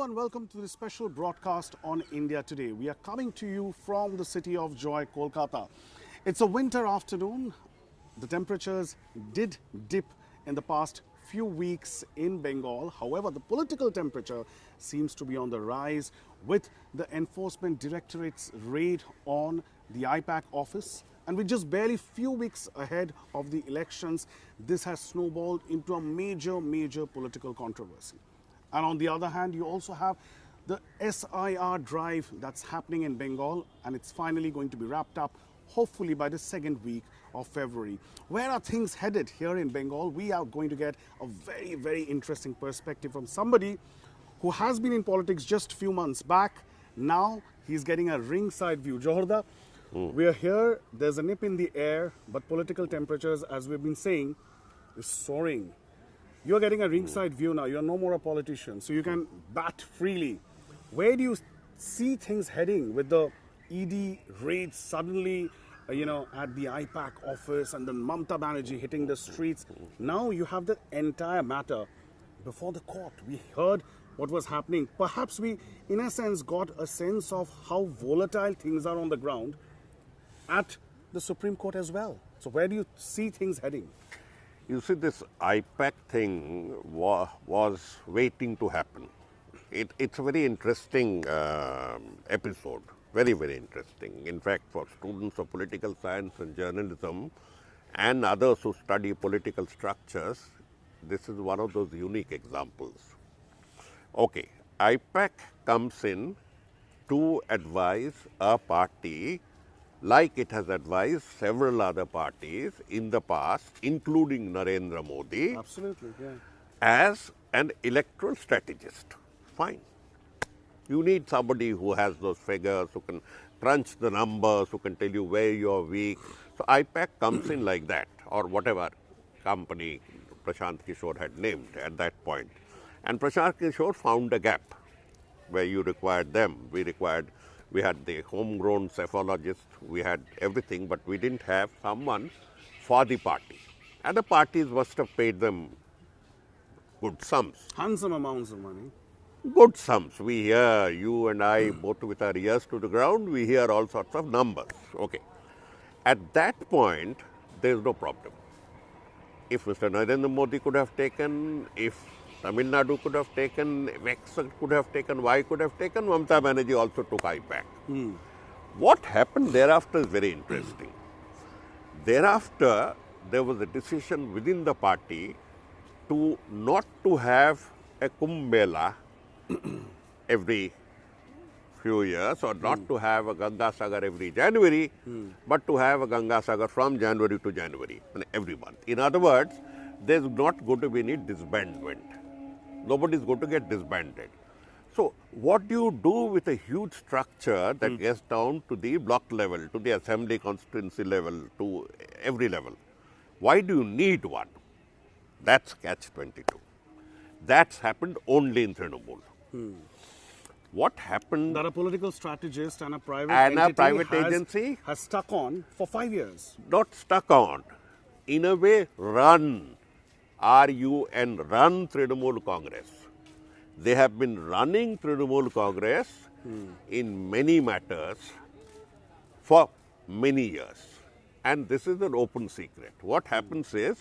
and welcome to this special broadcast on India Today. We are coming to you from the city of joy, Kolkata. It's a winter afternoon. The temperatures did dip in the past few weeks in Bengal. However, the political temperature seems to be on the rise with the Enforcement Directorate's raid on the IPAC office. And with just barely few weeks ahead of the elections, this has snowballed into a major political controversy. And on the other hand, you also have the SIR drive that's happening in Bengal, and it's finally going to be wrapped up, hopefully by the second week of February. Where are things headed here in Bengal? We are going to get a very interesting perspective from somebody who has been in politics just a few months back. Now he's getting a ringside view. Jawhar, we are here, there's a nip in the air, but political temperatures, as we've been saying, is soaring. You're getting a ringside view now. You're no more a politician, so you can bat freely. Where do you see things heading with the ED raid suddenly, at the IPAC office and then Mamata Banerjee hitting the streets? Now you have the entire matter before the court. We heard what was happening. Perhaps we, in a sense, got a sense of how volatile things are on the ground at the Supreme Court as well. So where do you see things heading? You see, this IPAC thing was waiting to happen. It's a very interesting episode, very interesting. In fact, for students of political science and journalism and others who study political structures, this is one of those unique examples. Okay, IPAC comes in to advise a party like it has advised several other parties in the past, including Narendra Modi. Absolutely, yeah. As an electoral strategist. Fine. You need somebody who has those figures, who can crunch the numbers, who can tell you where you're weak. So IPAC comes in like that, or whatever company Prashant Kishore had named at that point. And Prashant Kishore found a gap where you required them. We had the homegrown cephalogist, we had everything, but we didn't have someone for the party. And the parties must have paid them good sums. Handsome amounts of money. Good sums. We hear, you and I, both with our ears to the ground, we hear all sorts of numbers. Okay. At that point, there is no problem. If Mr. Narendra Modi could have taken, if Tamil Nadu could have taken, X could have taken, Y could have taken, Mamata Banerjee also took IPAC. What happened thereafter is very interesting. Thereafter, there was a decision within the party to not to have a Kumbh Mela every few years, or not to have a Ganga Sagar every January, but to have a Ganga Sagar from January to January, every month. In other words, there's not going to be any disbandment. Nobody is going to get disbanded. So what do you do with a huge structure that gets down to the block level, to the assembly constituency level, to every level? Why do you need one? That's catch-22. That's happened only in Trinamool. What happened? That a political strategist and a private agency has stuck on for 5 years. Not stuck on. In a way, run Trinamool Congress. They have been running Trinamool Congress in many matters for many years. And this is an open secret. What happens is,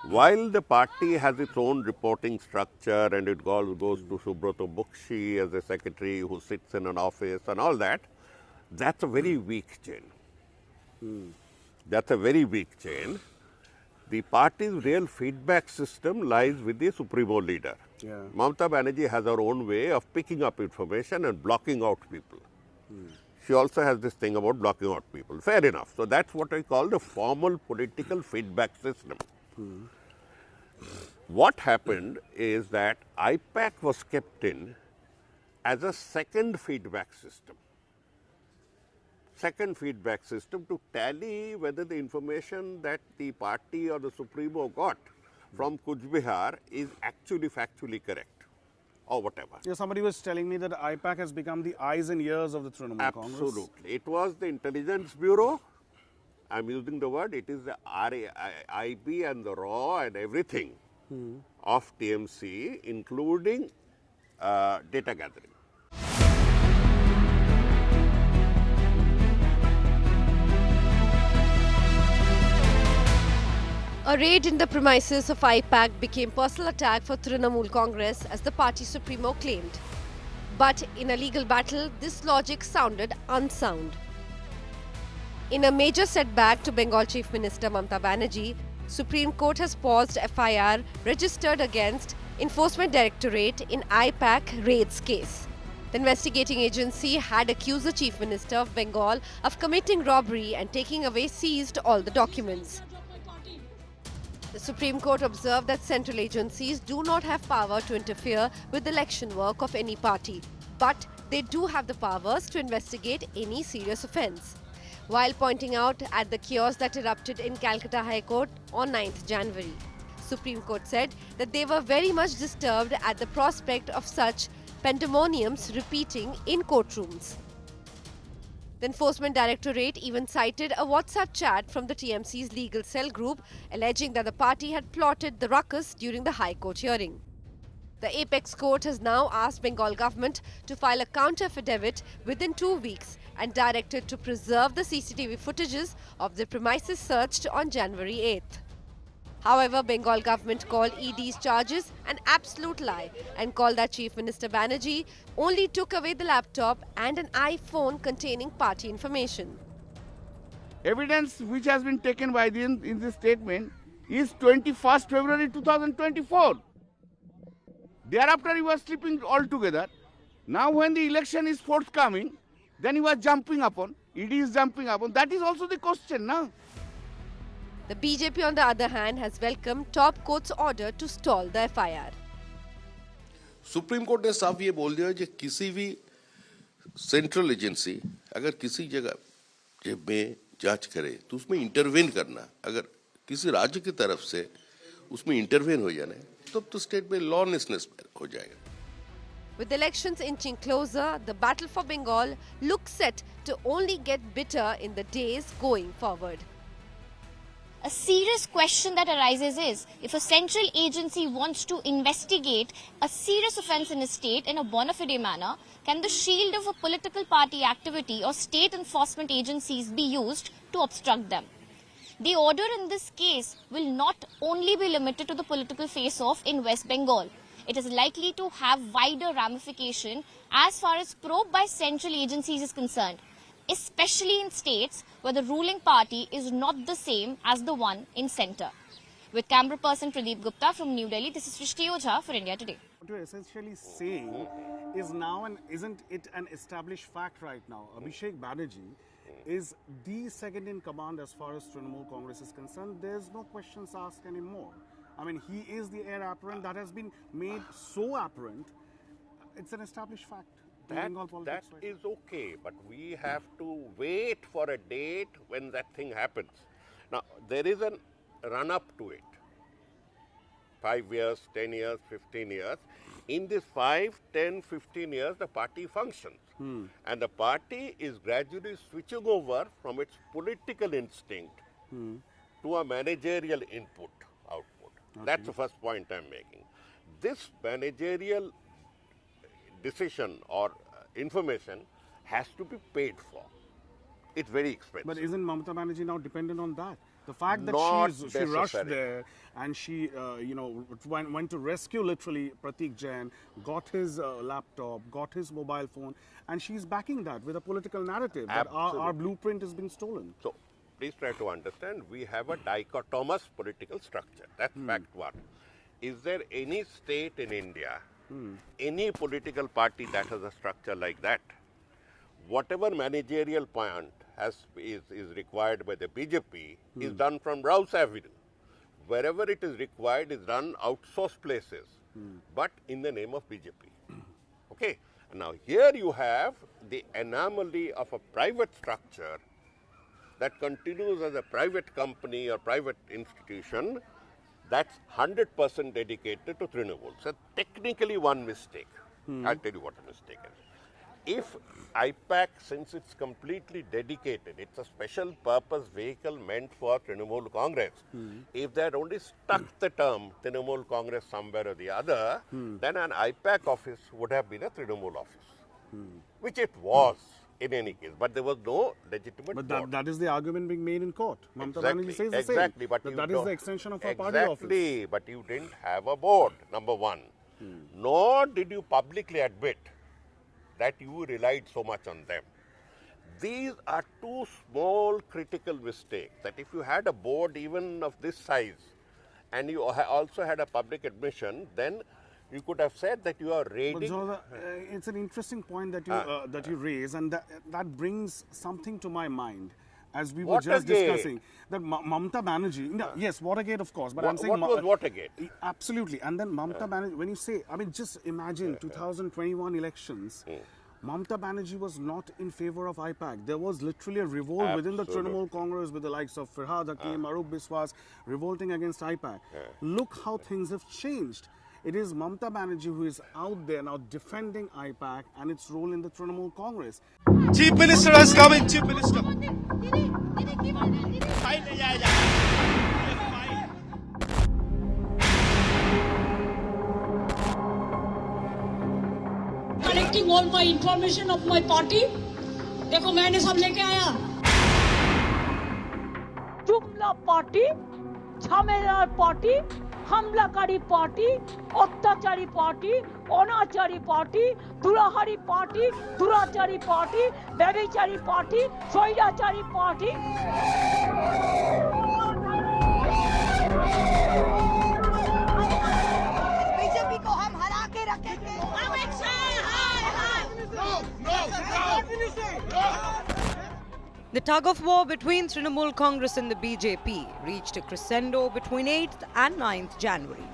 while the party has its own reporting structure and it goes to Subrata Bukshi as a secretary who sits in an office and all that, that's a very weak chain. That's a very weak chain. The party's real feedback system lies with the Supremo leader. Yeah. Mamata Banerjee has her own way of picking up information and blocking out people. She also has this thing about blocking out people. Fair enough. So that's what I call the formal political feedback system. What happened is that IPAC was kept in as a second feedback system. Second feedback system to tally whether the information that the party or the Supremo got from Kuch Bihar is actually factually correct or whatever. Yeah, somebody was telling me that IPAC has become the eyes and ears of the Trinamool Congress. Absolutely. It was the Intelligence Bureau. I'm using the word. It is the IB and the RAW and everything of TMC, including data gathering. A raid in the premises of IPAC became personal attack for Trinamool Congress, as the party supremo claimed. But in a legal battle, this logic sounded unsound. In a major setback to Bengal Chief Minister Mamata Banerjee, Supreme Court has paused FIR registered against Enforcement Directorate in IPAC raids case. The investigating agency had accused the Chief Minister of Bengal of committing robbery and taking away seized all the documents. The Supreme Court observed that central agencies do not have power to interfere with the election work of any party, but they do have the powers to investigate any serious offence. While pointing out at the chaos that erupted in Calcutta High Court on 9th January, Supreme Court said that they were very much disturbed at the prospect of such pandemoniums repeating in courtrooms. The Enforcement Directorate even cited a WhatsApp chat from the TMC's legal cell group alleging that the party had plotted the ruckus during the High Court hearing. The Apex Court has now asked Bengal government to file a counter affidavit within 2 weeks and directed to preserve the CCTV footages of the premises searched on January 8th. However, Bengal government called ED's charges an absolute lie and called that Chief Minister Banerjee only took away the laptop and an iPhone containing party information. Evidence which has been taken by them in this statement is 21st February 2024. Thereafter he was sleeping altogether. Now when the election is forthcoming, then he was jumping upon, ED is jumping upon. That is also the question now. The BJP, on the other hand, has welcomed top court's order to stall the FIR. Supreme court ने साफ ये बोल दिया कि किसी भी central agency अगर किसी जगह में जांच करे तो उसमें इंटरवेन करना, अगर किसी राज्य की तरफ से उसमें इंटरवेन हो जाना तब तो स्टेट में लॉलेसनेस हो जाएगा. With elections inching closer, the battle for Bengal looks set to only get bitter in the days going forward. A serious question that arises is, if a central agency wants to investigate a serious offence in a state in a bona fide manner, can the shield of a political party activity or state enforcement agencies be used to obstruct them? The order in this case will not only be limited to the political face-off in West Bengal. It is likely to have wider ramification as far as probe by central agencies is concerned, especially in states where the ruling party is not the same as the one in centre. With camera person Pradeep Gupta from New Delhi, this is Srishti Ojha for India Today. What you're essentially saying is now, and isn't it an established fact right now, Abhishek Banerjee is the second in command as far as Trinamool Congress is concerned. There's no questions asked anymore. I mean, he is the heir apparent that has been made so apparent. It's an established fact. That is okay, but we have to wait for a date when that thing happens. Now, there is a run-up to it. 5 years, 10 years, 15 years. In this 5, 10, 15 years, the party functions. And the party is gradually switching over from its political instinct to a managerial output. Okay. That's the first point I'm making. This managerial decision or information has to be paid for. It's very expensive. But isn't Mamata Banerjee now dependent on that? The fact that she rushed there and she, went to rescue literally Pratik Jain, got his laptop, got his mobile phone, and she's backing that with a political narrative that our blueprint has been stolen. So, please try to understand, we have a dichotomous political structure. That's fact one. Is there any state in India, any political party that has a structure like that? Whatever managerial point is required by the BJP is done from Rouse Avenue. Wherever it is required is done outsourced places, but in the name of BJP. Okay. Now here you have the anomaly of a private structure that continues as a private company or private institution that's 100% dedicated to Trinamool. So technically one mistake. I'll tell you what a mistake is. if IPAC, since it's completely dedicated, it's a special purpose vehicle meant for Trinamool Congress. If they had only stuck the term Trinamool Congress somewhere or the other, then an IPAC office would have been a Trinamool office, which it was in any case. But there was no legitimate But board. that is the argument being made in court. Mamata Banerjee says the Exactly, same. but that you that is don't- the extension of our party office. Exactly, but you didn't have a board, number one. Nor did you publicly admit that you relied so much on them. These are two small critical mistakes, that if you had a board even of this size and you also had a public admission, then you could have said that you are But raiding. Jawhar, it's an interesting point that you raise, and that brings something to my mind. As we were just Watergate. discussing, that Mamata Banerjee, yes, Watergate, of course, but I'm saying... What was Watergate? Absolutely. And then Mamata Banerjee, when you say, I mean, just imagine 2021 elections, Mamata Banerjee was not in favor of IPAC. There was literally a revolt within the Absolutely. Trinamool Congress with the likes of Firhad Hakim, Arup Biswas, revolting against IPAC. Look how things have changed. It is Mamata Banerjee who is out there now defending IPAC and its role in the Trinamool Congress. Chief Minister has come in, Chief Minister. Collecting all my information of my party. देखो मैंने सब लेके आया जुमला party झमेलार party হামলাকারী party অত্যাচারী party অনাচারী পার্টি দুরাহারি পার্টি দুরাচারী পার্টি ব্যভিচারী পার্টি স্বৈরাচারী পার্টি बीजेपी को हम हरा के रखेंगे Amit Shah The tug of war between Trinamool Congress and the BJP reached a crescendo between 8th and 9th January.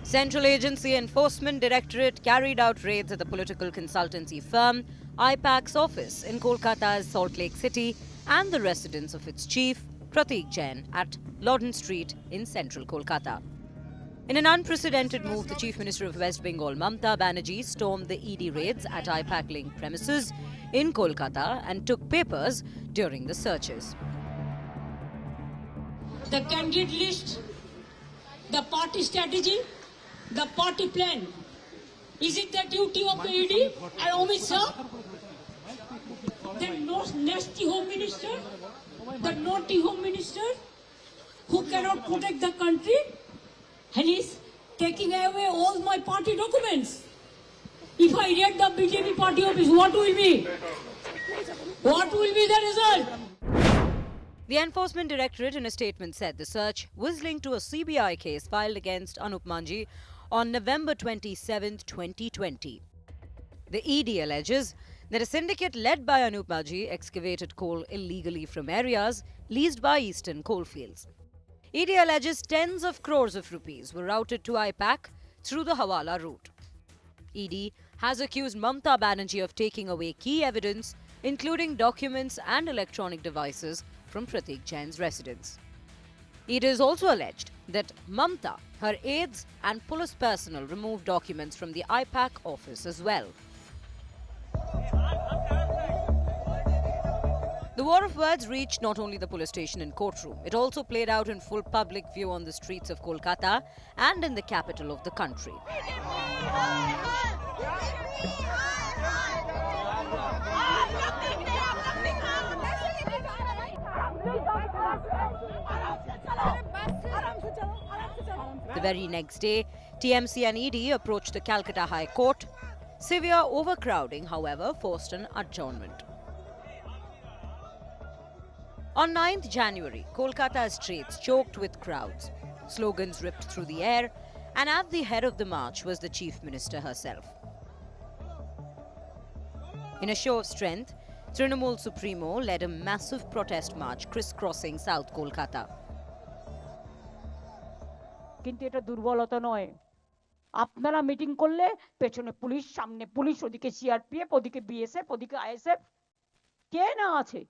Central Agency Enforcement Directorate carried out raids at the political consultancy firm IPAC's office in Kolkata's Salt Lake City and the residence of its chief, Pratik Jain, at Loudon Street in central Kolkata. In an unprecedented move, the Chief Minister of West Bengal, Mamata Banerjee, stormed the ED raids at IPAC-linked premises in Kolkata and took papers during the searches. The candidate list, the party strategy, the party plan. Is it the duty of the ED and Amit Shah? The nasty Home Minister, the naughty Home Minister who cannot protect the country and is taking away all my party documents. If I raid the BJP party office, what will be? What will be the result? The Enforcement Directorate in a statement said the search was linked to a CBI case filed against Anup Manji on November 27, 2020. The ED alleges that a syndicate led by Anup Manji excavated coal illegally from areas leased by Eastern Coalfields. ED alleges tens of crores of rupees were routed to IPAC through the Hawala route. ED has accused Mamata Banerjee of taking away key evidence, including documents and electronic devices, from Pratik Jain's residence. It is also alleged that Mamata, her aides and police personnel removed documents from the IPAC office as well. The war of words reached not only the police station and courtroom, it also played out in full public view on the streets of Kolkata and in the capital of the country. The very next day, TMC and ED approached the Calcutta High Court. Severe overcrowding, however, forced an adjournment. On 9th January, Kolkata's streets choked with crowds. Slogans ripped through the air, and at the head of the march was the Chief Minister herself. In a show of strength, Trinamool Supremo led a massive protest march crisscrossing South Kolkata. কিন্তু এটা দুর্বলতা নয় আপনারা meeting করলে পেছনে police সামনে police ওদিকে CRPF ওদিকে বিএসএফ ওদিকে আইএসএফ কে না আছে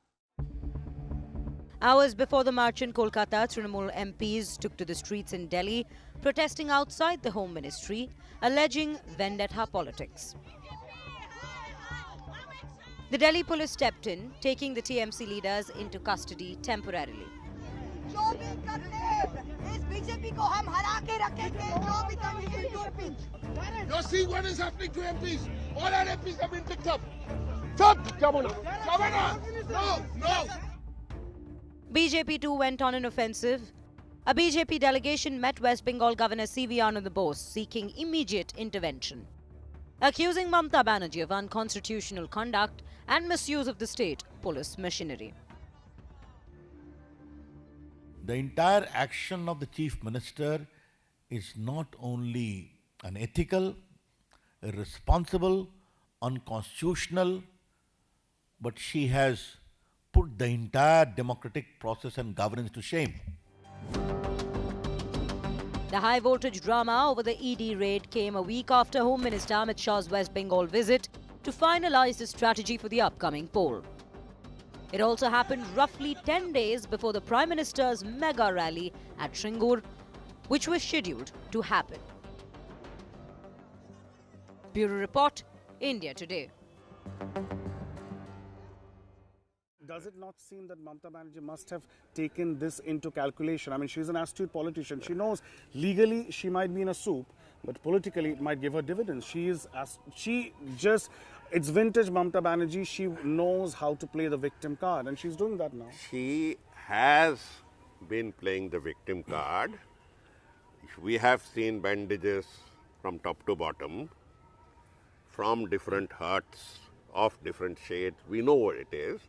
Hours before the march in Kolkata, Trinamool MPs took to the streets in Delhi, protesting outside the Home Ministry, alleging vendetta politics. The Delhi police stepped in, taking the TMC leaders into custody temporarily. जो भी कर ले, इस BJP को हम हरा के रखेंगे, जो भी करेंगे, your pitch. You're seeing what is happening to MPs. All our MPs have been picked up. Stop! Governor! No! BJP too went on an offensive. A BJP delegation met West Bengal Governor C.V. Anand Bose, seeking immediate intervention, accusing Mamata Banerjee of unconstitutional conduct and misuse of the state police machinery. The entire action of the Chief Minister is not only unethical, irresponsible, unconstitutional, but she has put the entire democratic process and governance to shame. The high-voltage drama over the ED raid came a week after Home Minister Amit Shah's West Bengal visit to finalize the strategy for the upcoming poll. It also happened roughly 10 days before the Prime Minister's mega rally at Siliguri, which was scheduled to happen. Bureau Report, India Today. Does it not seem that Mamata Banerjee must have taken this into calculation? I mean, she's an astute politician. She knows legally she might be in a soup, but politically it might give her dividends. It's vintage Mamata Banerjee. She knows how to play the victim card, and she's doing that now. She has been playing the victim card. We have seen bandages from top to bottom, from different hurts of different shades. We know what it is.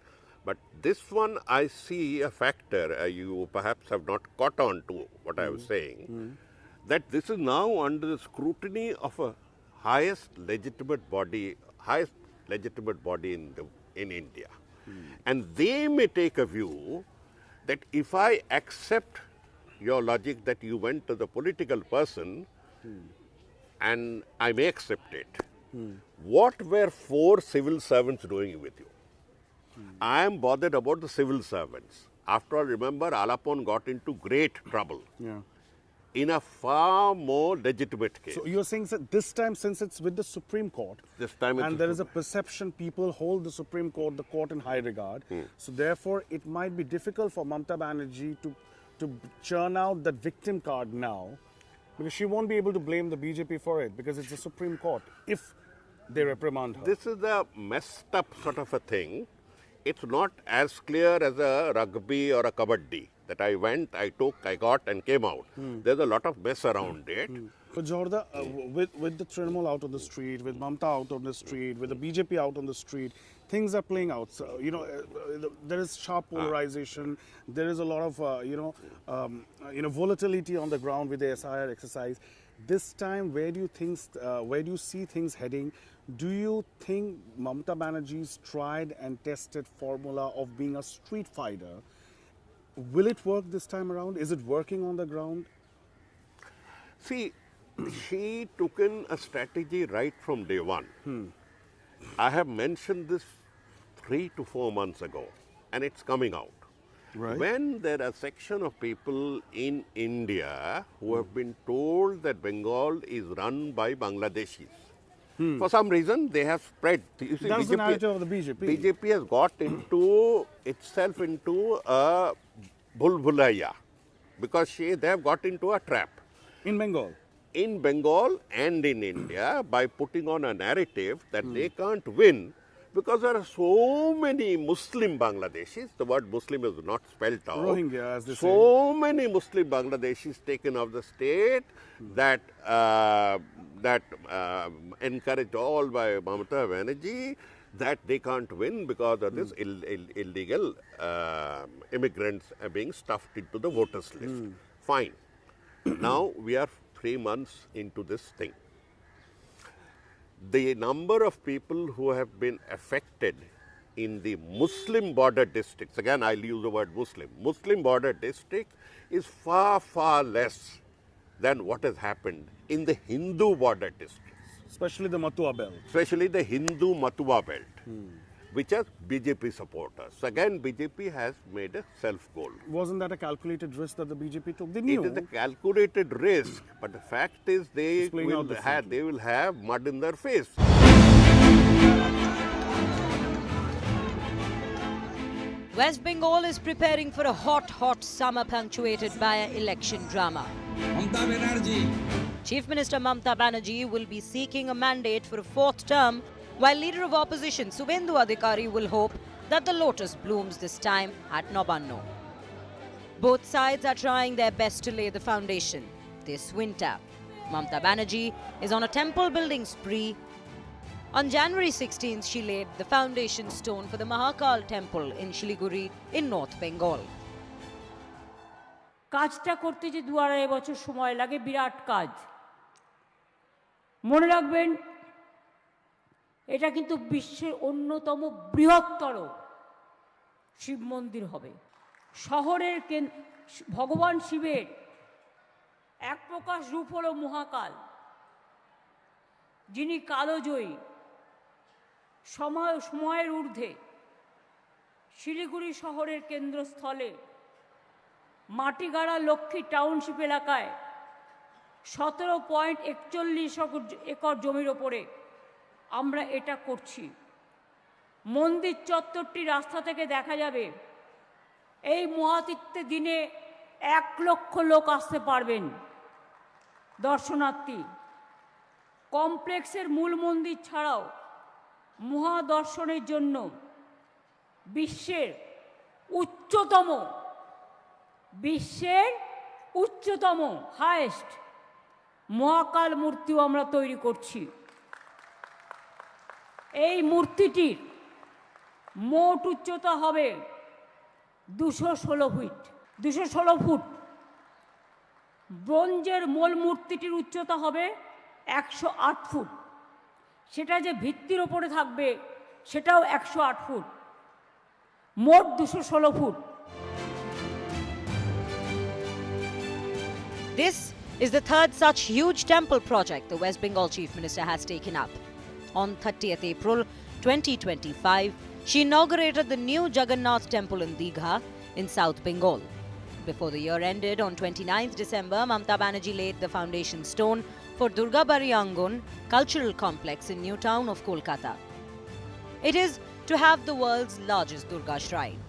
But this one, I see a factor, you perhaps have not caught on to what I was saying, that this is now under the scrutiny of a highest legitimate body in India. And they may take a view that if I accept your logic that you went to the political person, and I may accept it, what were 4 civil servants doing with you? I am bothered about the civil servants. After all, remember, Alapon got into great trouble in a far more legitimate case. So you're saying that this time, since it's with the Supreme Court, and there is a perception people hold the Supreme Court, the court in high regard, so therefore it might be difficult for Mamata Banerjee to churn out that victim card now, because she won't be able to blame the BJP for it, because it's the Supreme Court, if they reprimand her. This is a messed up sort of a thing. It's not as clear as a rugby or a kabaddi, that I went, I took, I got and came out. There's a lot of mess around it. But Jawhar, with the Trinamool out on the street, with Mamata out on the street, with the BJP out on the street, things are playing out. So, there is sharp polarization. There is a lot of volatility on the ground with the SIR exercise. This time, where do you see things heading? Do you think Mamata Banerjee's tried and tested formula of being a street fighter, will it work this time around? Is it working on the ground? See, she took in a strategy right from day one. I have mentioned this 3 to 4 months ago, and it's coming out. Right. When there are a section of people in India who have been told that Bengal is run by Bangladeshis, for some reason they have spread. You see, That's the narrative of the BJP. BJP has got itself into a bulbulaya, because they have got into a trap. In Bengal? In Bengal and in India, by putting on a narrative that they can't win, because there are so many Muslim Bangladeshis, the word Muslim is not spelled out. Rohingya, as they say. So many Muslim Bangladeshis taken off the state that encouraged all by Mamata Banerjee, that they can't win because of this illegal immigrants being stuffed into the voters list. Fine. Now we are 3 months into this thing. The number of people who have been affected in the Muslim border districts, again I'll use the word Muslim border district is far, far less than what has happened in the Hindu border districts. Especially the Matua belt. Especially the Hindu Matua belt. which are BJP supporters. Again, BJP has made a self-goal. Wasn't that a calculated risk that the BJP took? They knew. It is a calculated risk, but the fact is they will have mud in their face. West Bengal is preparing for a hot summer punctuated by election drama. Mamata Banerjee. Chief Minister Mamata Banerjee will be seeking a mandate for a fourth term, while Leader of Opposition Suvendu Adhikari will hope that the lotus blooms this time at Nobanno. Both sides are trying their best to lay the foundation this winter. Mamata Banerjee is on a temple building spree. On January 16th, she laid the foundation stone for the Mahakaal temple in Siliguri in North Bengal. কাজটা করতে যে 2-2.5 বছর সময় লাগে বিরাট কাজ মনে রাখবেন এটা কিন্তু বিশ্বের অন্যতম বৃহত্তর শিব মন্দির হবে শহরের ভগবান শিবের এক প্রকাশ রূপ হলো মহাকাল যিনি কালজয়ী সময়ের ঊর্ধ্বে শিলিগুড়ি শহরের কেন্দ্রস্থলে মাটিগাড়া লক্ষ্মী টাউনশিপ এলাকায় 17.41 একর জমির ওপরে আমরা এটা করছি মন্দির চত্বরটি রাস্তা থেকে দেখা যাবে এই মহাতীর্থের দিনে 1 লক্ষ লোক আসতে পারবেন দর্শনার্থী কমপ্লেক্সের মূল মন্দির ছাড়াও মহাদর্শনের জন্য বিশ্বের উচ্চতম হাইয়েস্ট মহাকাল মূর্তিও আমরা তৈরি করছি এই মূর্তিটির মোট উচ্চতা হবে 216 ফুট ব্রোঞ্জের মূল মূর্তিটির উচ্চতা হবে 108 ফুট সেটা যে ভিত্তির উপরে থাকবে সেটাও 108 ফুট মোট 216 foot This is the third such huge temple project the West Bengal Chief Minister has taken up. On 30th April 2025, she inaugurated the new Jagannath Temple in Digha in South Bengal. Before the year ended on 29th December, Mamata Banerjee laid the foundation stone for Durga Bari Angon Cultural Complex in New Town of Kolkata. It is to have the world's largest Durga shrine.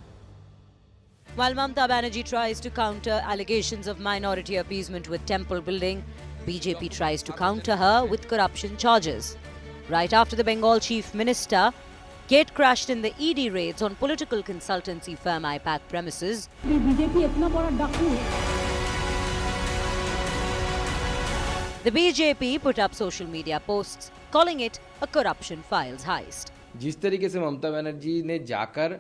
While Mamata Banerjee tries to counter allegations of minority appeasement with temple building, BJP tries to counter her with corruption charges. Right after the Bengal Chief Minister gate crashed in the ED raids on political consultancy firm IPAC premises, the BJP put up social media posts calling it a corruption files heist. जिस तरीके से ममता बनर्जी ने जाकर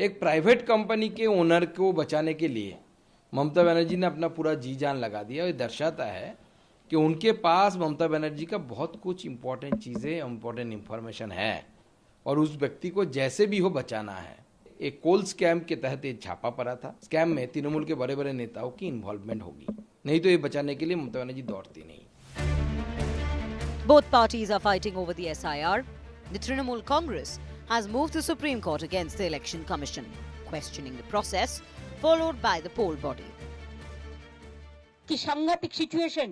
एक private company के owner को बचाने के लिए ममता बनर्जी ने अपना पूरा जी जान लगा दिया ये दर्शाता है कि उनके पास ममता बनर्जी का बहुत कुछ इंपॉर्टेंट चीज़ें इंपॉर्टेंट इंफॉर्मेशन है और उस व्यक्ति को जैसे भी हो बचाना है एक कोल स्कैम के तहत ये छापा पड़ा था स्कैम में तृणमूल के बड़े बड़े नेताओं की इन्वॉल्वमेंट होगी नहीं तो ये बचाने के लिए ममता बनर्जी दौड़ती नहीं Both parties are fighting over the SIR. The Trinamool Congress has moved to Supreme Court against the Election Commission, questioning the process, followed by the poll body. কি সাংঘাতিক সিচুয়েশন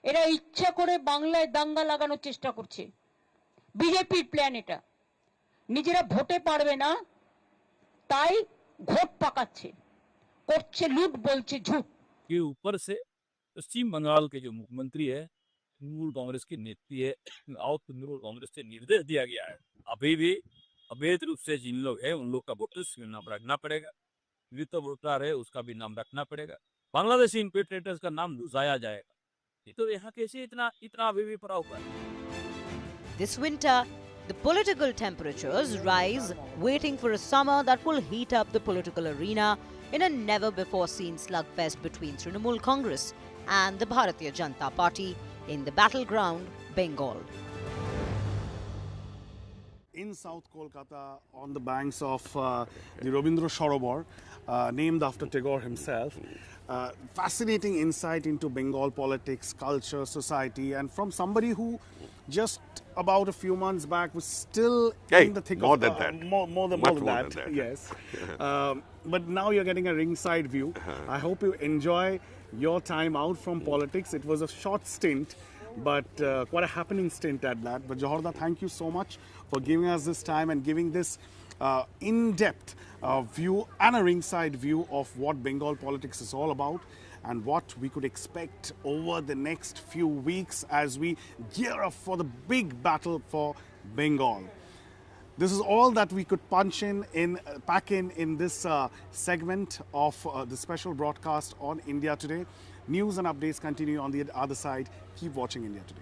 এরা ইচ্ছা করে বাংলায় দাঙ্গা লাগানোর চেষ্টা করছে বিজেপির প্ল্যান এটা নিজেরা ভোটে পারবে না তাই ঘোট পাকাচ্ছে করছে লুট বলছে ঝুট के ऊपर से पश्चिम बंगाल के जो मुख्यमंत्री है तृणमूल कांग्रेस की नेत्री है और तृणमूल कांग्रेस से निर्देश दिया गया है अभी भी अवैध रूप से जिन लोग हैं उन लोग का वोटर्स नाम रखना पड़ेगा वित्त वोटर है उसका भी नाम रखना पड़ेगा बांग्लादेशी इन्फिल्ट्रेटर्स का नाम घुसाया जाएगा तो यहाँ कैसे इतना अभी भी पड़ा हुआ है This winter, the political temperatures rise, waiting for a summer that will heat up the political arena in a never-before-seen slugfest between Trinamool Congress and the Bharatiya Janata Party in the battleground, Bengal. In in South Kolkata on the banks of the Rabindra Sarovar, named after Tagore himself. Fascinating insight into Bengal politics, culture, society, and from somebody who just about a few months back was still in the thick more of than that. more than that. Yes. But now you're getting a ringside view. I hope you enjoy your time out from politics. It was a short stint, but quite a happening stint at that. But Jawhar, thank you so much for giving us this time and giving this in-depth view and a ringside view of what Bengal politics is all about and what we could expect over the next few weeks as we gear up for the big battle for Bengal. This is all that we could pack in this segment of the special broadcast on India Today. News and updates continue on the other side. Keep watching India Today.